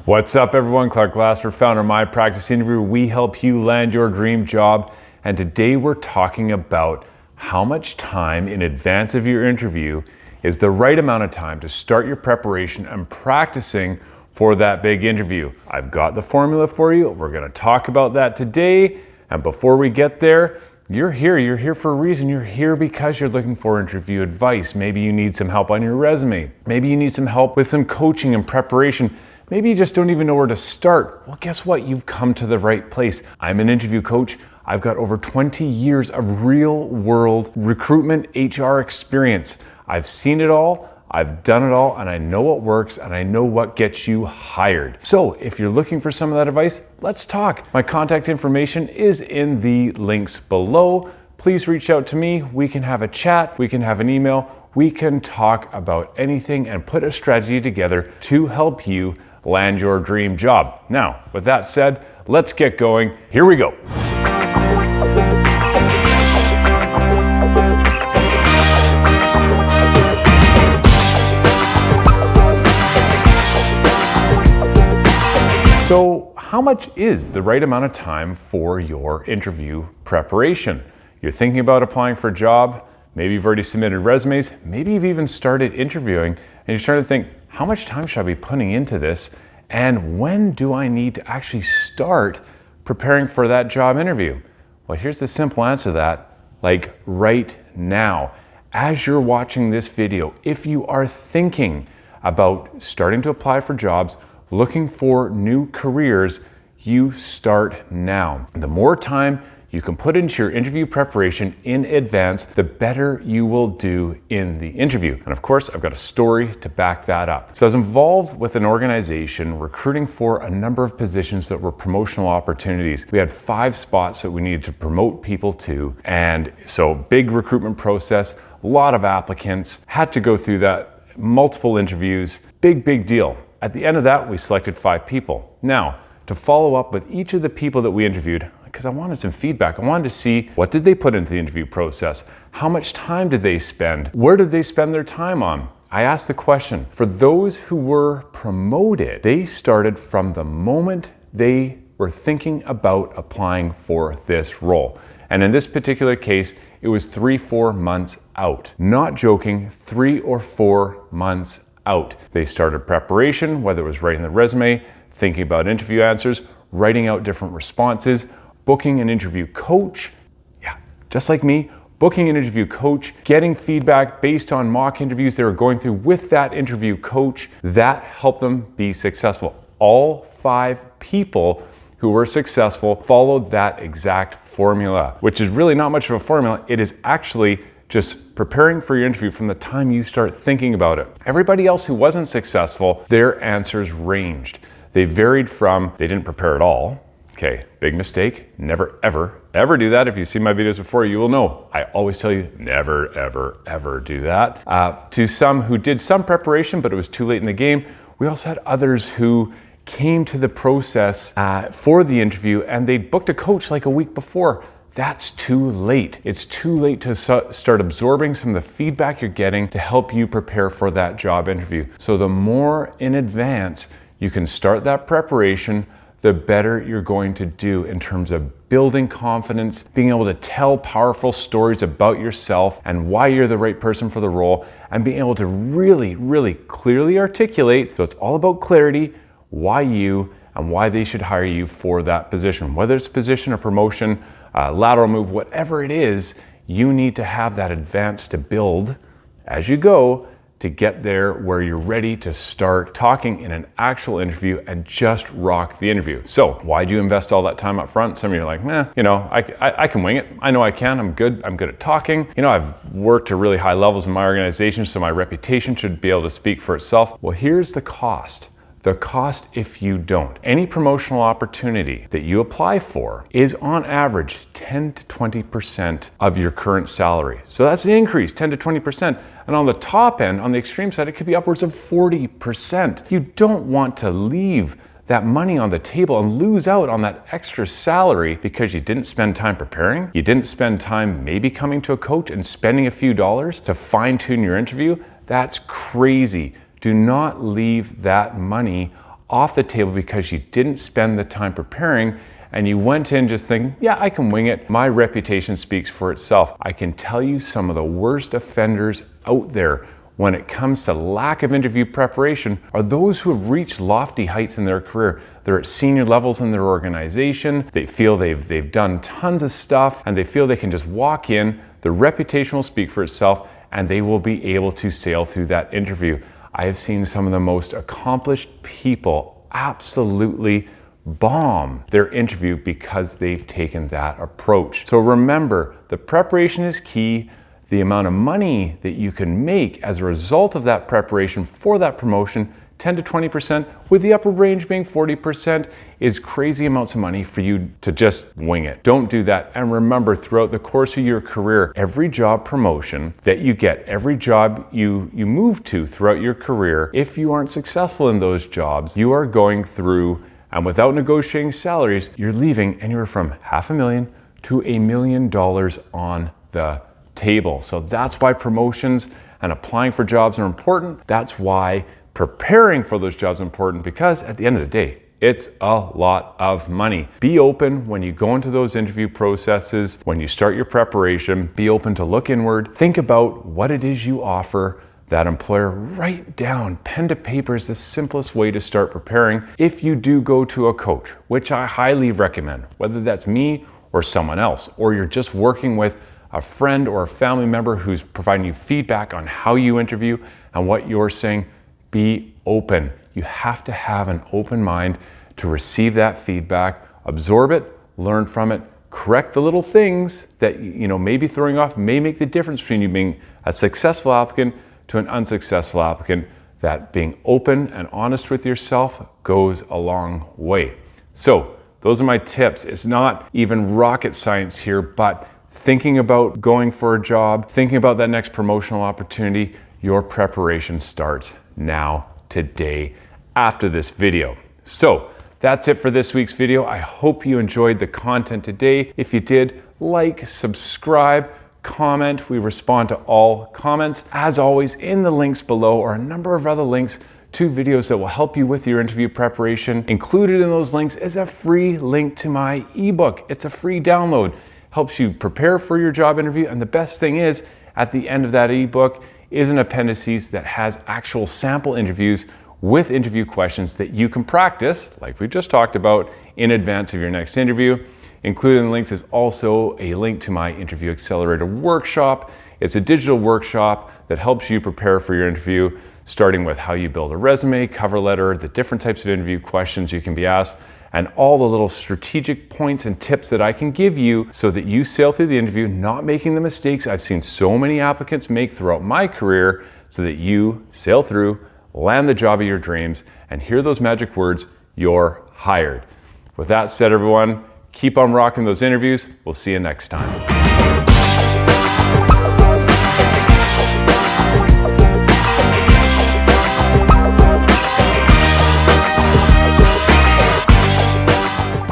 What's up everyone, Clark Glassford, founder of My Practice Interview. We help you land your dream job. And today we're talking about how much time in advance of your interview is the right amount of time to start your preparation and practicing for that big interview. I've got the formula for you. We're gonna talk about that today. And before we get there, you're here for a reason. You're here because you're looking for interview advice. Maybe you need some help on your resume. Maybe you need some help with some coaching and preparation. Maybe you just don't even know where to start. Well, guess what? You've come to the right place. I'm an interview coach. I've got over 20 years of real world recruitment HR experience. I've seen it all, I've done it all, and I know what works and I know what gets you hired. So if you're looking for some of that advice, let's talk. My contact information is in the links below. Please reach out to me. We can have a chat, we can have an email, we can talk about anything and put a strategy together to help you land your dream job. Now, with that said, let's get going. Here we go. So, how much is the right amount of time for your interview preparation? You're thinking about applying for a job, maybe you've already submitted resumes, maybe you've even started interviewing, and you're starting to think, how much time should I be putting into this? And when do I need to actually start preparing for that job interview? Well, here's the simple answer to that, like right now. As you're watching this video, if you are thinking about starting to apply for jobs, looking for new careers, you start now. The more time you can put into your interview preparation in advance, the better you will do in the interview. And of course, I've got a story to back that up. So I was involved with an organization recruiting for a number of positions that were promotional opportunities. We had 5 spots that we needed to promote people to. And so big recruitment process, a lot of applicants, had to go through that, multiple interviews, big deal. At the end of that, we selected 5 people. Now, to follow up with each of the people that we interviewed, because I wanted some feedback. I wanted to see what did they put into the interview process? How much time did they spend? Where did they spend their time on? I asked the question. For those who were promoted, they started from the moment they were thinking about applying for this role. And in this particular case, it was 3-4 months out. Not joking, 3 or 4 months out. They started preparation, whether it was writing the resume, thinking about interview answers, writing out different responses, booking an interview coach, just like me, booking an interview coach, getting feedback based on mock interviews they were going through with that interview coach. That helped them be successful. All 5 people who were successful followed that exact formula, which is really not much of a formula. It is actually just preparing for your interview from the time you start thinking about it. Everybody else who wasn't successful, their answers ranged. They varied from, they didn't prepare at all. Okay, big mistake. Never, ever do that. If you've seen my videos before, you will know. I always tell you, never, ever do that. To some who did some preparation, but it was too late in the game. We also had others who came to the process for the interview and they booked a coach like a week before. That's too late. It's too late to start absorbing some of the feedback you're getting to help you prepare for that job interview. So the more in advance you can start that preparation, the better you're going to do in terms of building confidence, being able to tell powerful stories about yourself and why you're the right person for the role, and being able to really clearly articulate, so it's all about clarity, why you and why they should hire you for that position. Whether it's a position, a promotion, lateral move, whatever it is, you need to have that advance to build as you go to get there where you're ready to start talking in an actual interview and just rock the interview. So why'd you invest all that time up front? Some of you are like, I can wing it. I know I can, I'm good at talking. I've worked to really high levels in my organization, so my reputation should be able to speak for itself. Well, here's the cost. The cost if you don't. Any promotional opportunity that you apply for is on average 10 to 20% of your current salary. So that's the increase, 10 to 20%. And on the top end, on the extreme side, it could be upwards of 40%. You don't want to leave that money on the table and lose out on that extra salary because you didn't spend time preparing, you didn't spend time maybe coming to a coach and spending a few dollars to fine tune your interview. That's crazy. Do not leave that money off the table because you didn't spend the time preparing and you went in just thinking, yeah, I can wing it. My reputation speaks for itself. I can tell you some of the worst offenders out there when it comes to lack of interview preparation are those who have reached lofty heights in their career. They're at senior levels in their organization. They feel they've done tons of stuff and they feel they can just walk in. Their reputation will speak for itself and they will be able to sail through that interview. I have seen some of the most accomplished people absolutely bomb their interview because they've taken that approach. So remember, the preparation is key. The amount of money that you can make as a result of that preparation for that promotion, 10 to 20%, with the upper range being 40%, is crazy amounts of money for you to just wing it. Don't do that. And remember, throughout the course of your career, every job promotion that you get, every job you move to throughout your career, if you aren't successful in those jobs, you are going through, and without negotiating salaries, you're leaving and you're from $500,000 to $1 million on the table. So that's why promotions and applying for jobs are important. That's why preparing for those jobs is important, because at the end of the day, it's a lot of money. Be open when you go into those interview processes, when you start your preparation, be open to look inward. Think about what it is you offer that employer. Write down, pen to paper is the simplest way to start preparing. If you do go to a coach, which I highly recommend, whether that's me or someone else, or you're just working with a friend or a family member who's providing you feedback on how you interview and what you're saying, be open. You have to have an open mind to receive that feedback, absorb it, learn from it, correct the little things that may be throwing off, may make the difference between you being a successful applicant to an unsuccessful applicant. That being open and honest with yourself goes a long way. So those are my tips. It's not even rocket science here, but thinking about going for a job, thinking about that next promotional opportunity, your preparation starts now, today, after this video. So that's it for this week's video. I hope you enjoyed the content today. If you did, like, subscribe, comment. We respond to all comments. As always, in the links below are a number of other links to videos that will help you with your interview preparation. Included in those links is a free link to my ebook. It's a free download. Helps you prepare for your job interview. And the best thing is, at the end of that ebook is an appendices that has actual sample interviews with interview questions that you can practice, like we just talked about, in advance of your next interview. Included in the links is also a link to my Interview Accelerator workshop. It's a digital workshop that helps you prepare for your interview, starting with how you build a resume, cover letter, the different types of interview questions you can be asked, and all the little strategic points and tips that I can give you so that you sail through the interview, not making the mistakes I've seen so many applicants make throughout my career, so that you sail through, land the job of your dreams, and hear those magic words, "You're hired." With that said, everyone, keep on rocking those interviews. We'll see you next time.